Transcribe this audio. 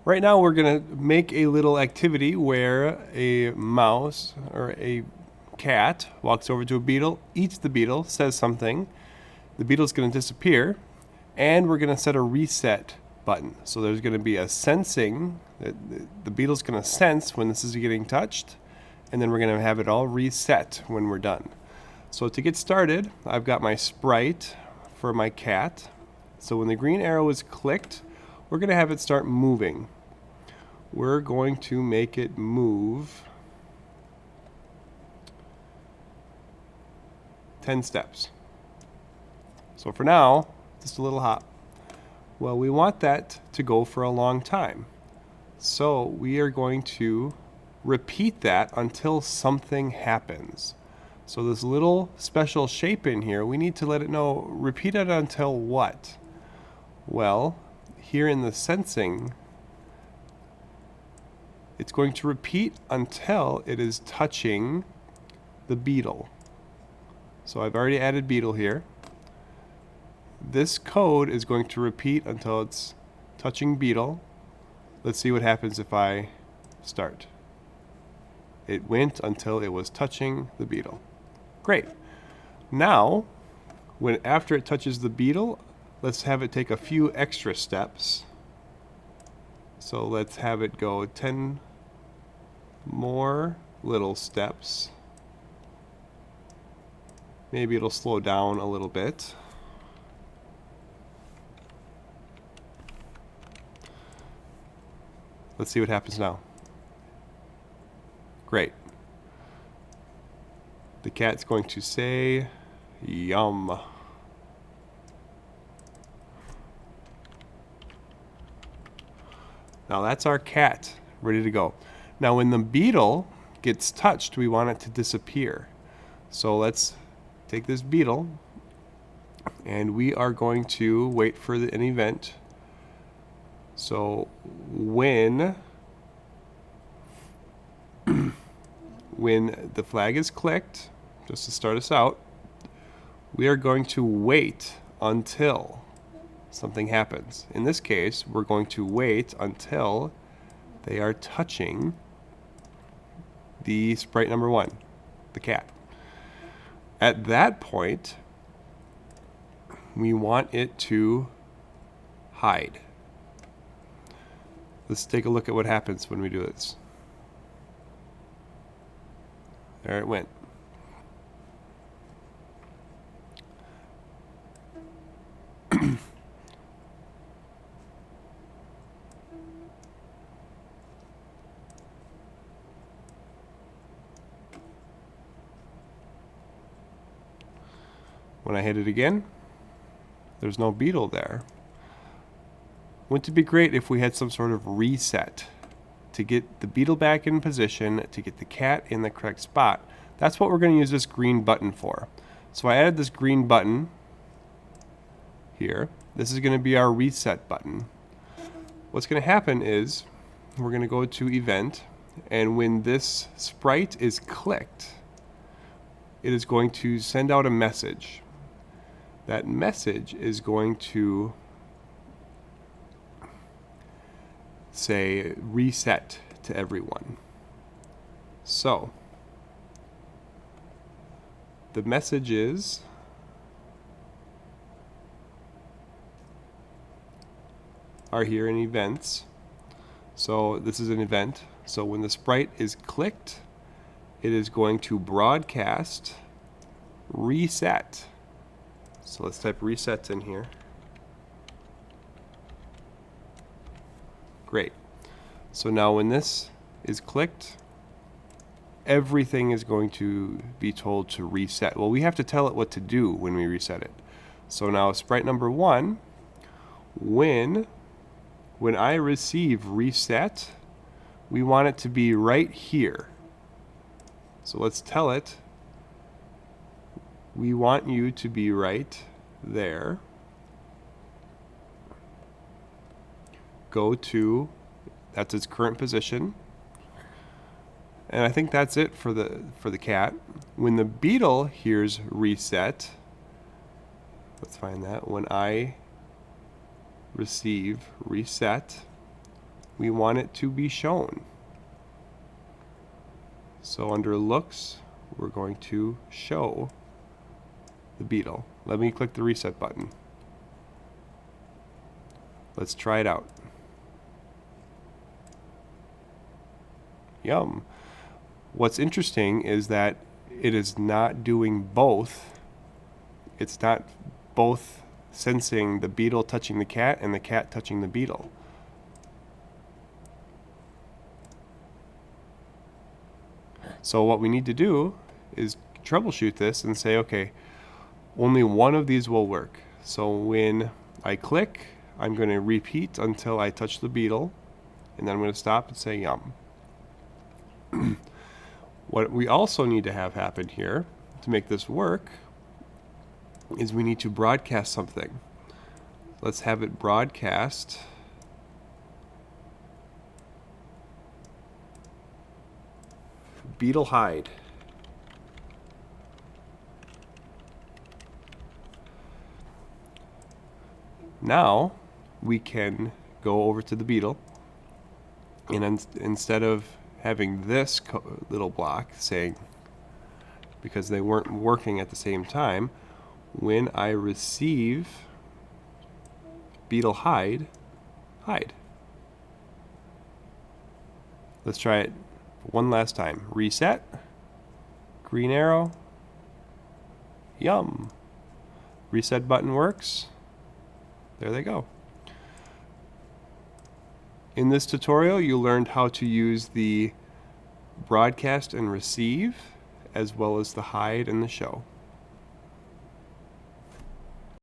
Right now we're going to make a little activity where a mouse or a cat walks over to a beetle, eats the beetle, says something. The beetle's going to disappear, and we're going to set a reset button. So there's going to be a sensing. The beetle's going to sense when this is getting touched, and then we're going to have it all reset when we're done. So to get started, I've got my sprite for my cat. So when the green arrow is clicked, we're going to have it start moving. We're going to make it move 10 steps. So for now, just a little hop. Well, we want that to go for a long time. So we are going to repeat that until something happens. So this little special shape in here, we need to let it know, repeat it until what? Well, here in the sensing, it's going to repeat until it is touching the beetle. So I've already added beetle here. This code is going to repeat until it's touching beetle. Let's see what happens if I start. It went until it was touching the beetle. Great. Now, after it touches the beetle, let's have it take a few extra steps. So let's have it go 10 more little steps. Maybe it'll slow down a little bit. Let's see what happens now. Great. The cat's going to say, yum. Now that's our cat, ready to go. Now when the beetle gets touched, we want it to disappear. So let's take this beetle, and we are going to wait for an event. So when the flag is clicked, just to start us out, we are going to wait until something happens. In this case, we're going to wait until they are touching the sprite number 1, the cat. At that point, we want it to hide. Let's take a look at what happens when we do this. There it went. When I hit it again, there's no beetle there. Wouldn't it be great if we had some sort of reset to get the beetle back in position, to get the cat in the correct spot? That's what we're going to use this green button for. So I added this green button here. This is going to be our reset button. What's going to happen is we're going to go to event, and when this sprite is clicked, it is going to send out a message. That message is going to say reset to everyone. So the messages are here in events. So this is an event. So when the sprite is clicked, it is going to broadcast reset. So let's type resets in here. Great. So now when this is clicked, everything is going to be told to reset. Well, we have to tell it what to do when we reset it. So now sprite number 1, when I receive reset, we want it to be right here. So let's tell it, we want you to be right there. Go to, that's its current position. And I think that's it for the cat. When the beetle hears reset, let's find that. When I receive reset, we want it to be shown. So under looks, we're going to show the beetle. Let me click the reset button. Let's try it out. Yum. What's interesting is that it is not doing both. It's not both sensing the beetle touching the cat and the cat touching the beetle. So what we need to do is troubleshoot this and say, okay, only one of these will work. So when I click, I'm going to repeat until I touch the beetle, and then I'm going to stop and say yum. What we also need to have happen here to make this work is we need to broadcast something. Let's have it broadcast beetle hide. Now we can go over to the beetle, and instead of having this little block saying, because they weren't working at the same time, when I receive beetle hide, hide. Let's try it one last time. Reset, green arrow, yum. Reset button works. There they go. In this tutorial, you learned how to use the broadcast and receive, as well as the hide and the show.